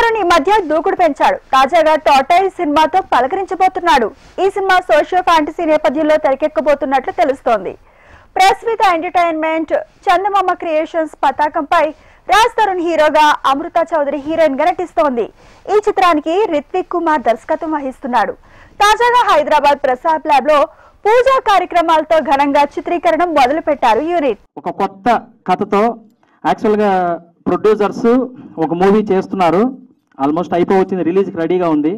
తరుణ్ ఈ మధ్య దూకుడు పెంచాడు. తాజాగా టాటాయ్ సినిమాతో పలకరించబోతున్నాడు. ఈ సినిమా సోషియో ఫ్యాంటసీ నేపథ్యంలో తెరకెక్కబోతున్నట్లు తెలుస్తోంది. Press with entertainment Chandamama creations పతాకంపై రాజ్ తరుణ్ హీరోగా, అమృత చౌదరి హీరోయిన్ గా నటిస్తోంది. ఈ చిత్రానికి రిత్విక్ కుమార్ దర్శకత్వం వహిస్తున్నాడు. తాజాగా హైదరాబాద్ ప్రసాద్ ల్యాబ్ లో పూజా కార్యక్రమాలతో ఘనంగా చిత్రీకరణ మొదలు పెట్టారు యూనిట్. ఒక కొత్త కథతో యాక్చువల్ గా ప్రొడ్యూసర్స్ ఒక మూవీ చేస్తున్నారు. ఆల్మోస్ట్ అయిపోవచ్చింది, రిలీజ్కి రెడీగా ఉంది.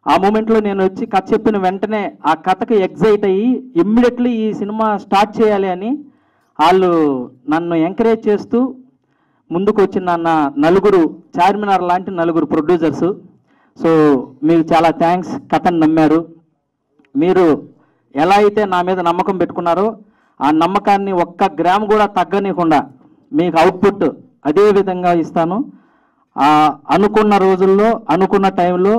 ఆ మూమెంట్లో నేను వచ్చి కథ చెప్పిన వెంటనే ఆ కథకి ఎగ్జైట్ అయ్యి ఇమ్మీడియట్లీ ఈ సినిమా స్టార్ట్ చేయాలి అని వాళ్ళు నన్ను ఎంకరేజ్ చేస్తూ ముందుకు వచ్చిన నలుగురు చార్మినార్ లాంటి నలుగురు ప్రొడ్యూసర్స్. సో మీకు చాలా థ్యాంక్స్. కథను నమ్మారు. మీరు ఎలా అయితే నా మీద నమ్మకం పెట్టుకున్నారో ఆ నమ్మకాన్ని ఒక్క గ్రామ్ కూడా తగ్గనీయకుండా మీకు అవుట్పుట్ అదే విధంగా ఇస్తాను. అనుకున్న రోజుల్లో అనుకున్న టైంలో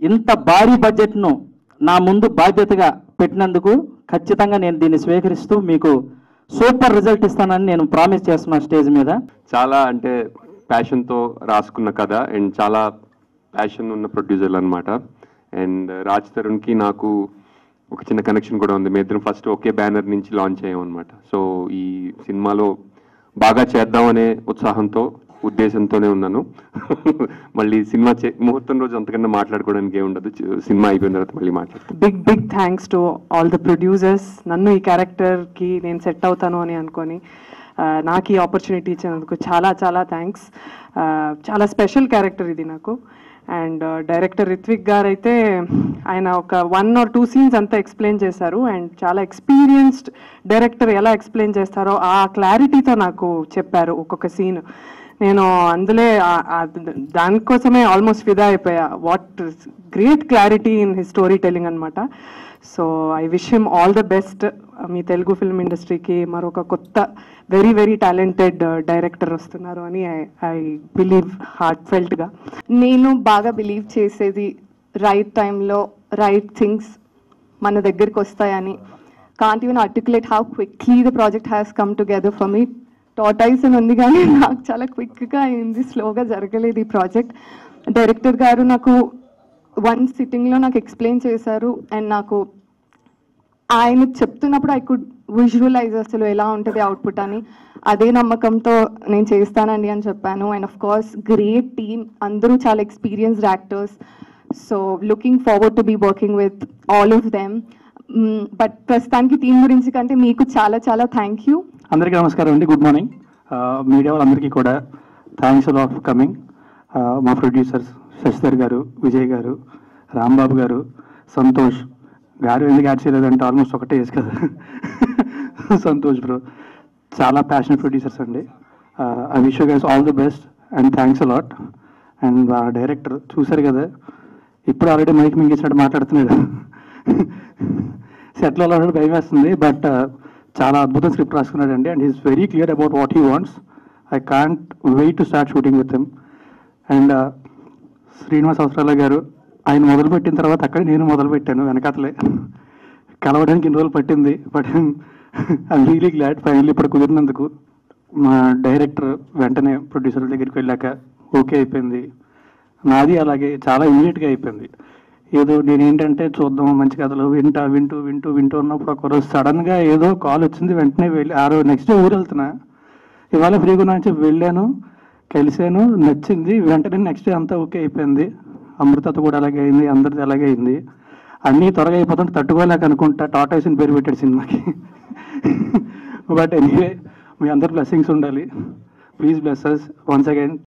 ఇంత భారీ బడ్జెట్ను నా ముందు బాధ్యతగా పెట్టినందుకు ఖచ్చితంగా నేను దీన్ని స్వీకరిస్తూ మీకు సూపర్ రిజల్ట్ ఇస్తానని నేను ప్రామిస్ చేస్తున్నా స్టేజ్ మీద. చాలా అంటే ప్యాషన్తో రాసుకున్న కథ అండ్ చాలా ప్యాషన్ ఉన్న ప్రొడ్యూసర్లు అనమాట. అండ్ రాజ్ తరుణ్కి నాకు ఒక చిన్న కనెక్షన్ కూడా ఉంది. మీ ఇద్దరం ఫస్ట్ ఒకే బ్యానర్ నుంచి లాంచ్ అయ్యాం అనమాట. సో ఈ సినిమాలో బాగా చేద్దామనే ఉద్దేశంతోనే ఉన్నాను. మళ్ళీ సినిమా ముహూర్తం రోజు అంతకన్నా మాట్లాడుకోవడానికి ఏముండదు. సినిమా అయిపోయిన తర్వాత మళ్ళీ మాట్లాడుతాను. Big thanks to all the producers. నన్ను ఈ క్యారెక్టర్కి నేను సెట్ అవుతాను అని అనుకొని నాకు ఈ ఆపర్చునిటీ ఇచ్చినందుకు చాలా చాలా థ్యాంక్స్. చాలా స్పెషల్ క్యారెక్టర్ ఇది నాకు. అండ్ డైరెక్టర్ రిత్విక్ గారు అయితే ఆయన ఒక 1 or 2 సీన్స్ అంతా ఎక్స్ప్లెయిన్ చేశారు. అండ్ చాలా ఎక్స్పీరియన్స్డ్ డైరెక్టర్ ఎలా ఎక్స్ప్లెయిన్ చేస్తారో ఆ క్లారిటీతో నాకు చెప్పారు ఒక్కొక్క సీన్. నేను అందులో దానికోసమే ఆల్మోస్ట్ ఫిదా అయిపోయా. What great clarity in his story telling అనమాట. So I wish him all the best. మీ తెలుగు ఫిల్మ్ ఇండస్ట్రీకి మరొక కొత్త వెరీ వెరీ టాలెంటెడ్ డైరెక్టర్ వస్తున్నారు అని ఐ బిలీవ్ హార్ట్ ఫెల్ట్గా. నేను బాగా బిలీవ్ చేసేది రైట్ టైంలో రైట్ థింగ్స్ మన దగ్గరికి వస్తాయని. Can't even articulate how quickly the project has come together for me. Tortoise అని ఉంది కానీ నాకు చాలా క్విక్గా అయింది, స్లోగా జరగలేదు ఈ ప్రాజెక్ట్. డైరెక్టర్ గారు నాకు 1 సిట్టింగ్లో నాకు ఎక్స్ప్లెయిన్ చేశారు. అండ్ నాకు ఆయన చెప్తున్నప్పుడు ఐ కుడ్ విజువలైజ్ అసలు ఎలా ఉంటుంది అవుట్పుట్ అని. అదే నమ్మకంతో నేను చేస్తానండి అని చెప్పాను. And of course great team, అందరూ చాలా experienced actors. So looking forward to be working with all of them. But ప్రస్తుతానికి టీం గురించి కంటే మీకు చాలా చాలా థ్యాంక్ యూ. అందరికీ నమస్కారం అండి, గుడ్ మార్నింగ్. మీడియా వాళ్ళందరికీ కూడా థ్యాంక్స్ అలాట్ ఫర్ కమింగ్. మా ప్రొడ్యూసర్స్ శశిధర్ గారు, విజయ్ గారు, రాంబాబు గారు, సంతోష్ గారు. ఎందుకు యాడ్ చేయలేదంటే ఆల్మోస్ట్ ఒకటే వేసు కదా. సంతోష్ బ్రో చాలా ప్యాషనెట్ ప్రొడ్యూసర్స్ అండి. I wish you guys all the best and thanks a lot. And director చూశారు కదా, ఇప్పుడు ఆల్రెడీ మైక్ మింగేసినట్టు మాట్లాడుతున్నాడు. సెట్లో అలాంటి భయం వేస్తుంది, బట్ చాలా అద్భుతం స్క్రిప్ట్ రాసుకున్నాడండి. And is very clear about what he wants. I can't wait to start shooting with him. And Srinivas Avasarala garu, ఆయన మొదలుపెట్టిన తర్వాత అక్కడ నేను మొదలుపెట్టాను వెనకాతలే. కలవడానికి ఇన్ని రోజులు పట్టింది, but I'm really glad finally ఇప్పుడు కుదిరినందుకు. మా డైరెక్టర్ వెంటనే ప్రొడ్యూసర్ దగ్గరికి వెళ్ళాక ఓకే అయిపోయింది. నాది అలాగే చాలా ఇమీడియట్గా అయిపోయింది. ఏదో నేనేంటంటే చూద్దాం మంచి కథలు వింటూ ఉన్నప్పుడు ఒకరోజు సడన్గా ఏదో కాల్ వచ్చింది. వెంటనే వెళ్ళి నెక్స్ట్ డే ఊరు వెళ్తున్నా, ఇవాళ ఫ్రీగా ఉన్నా అని చెప్పి వెళ్ళాను, కలిసాను, నచ్చింది. వెంటనే నెక్స్ట్ డే అంతా ఓకే అయిపోయింది. అమృతతో కూడా అలాగే అయింది, అందరిది అలాగే అయింది. అన్నీ త్వరగా అయిపోతుంటే తట్టుకోలేక అనుకుంటా టాటాయిస్ అని పేరు పెట్టాడు సినిమాకి. బట్ ఎనీవే మీ అందరు బ్లెస్సింగ్స్ ఉండాలి. Please bless us once again.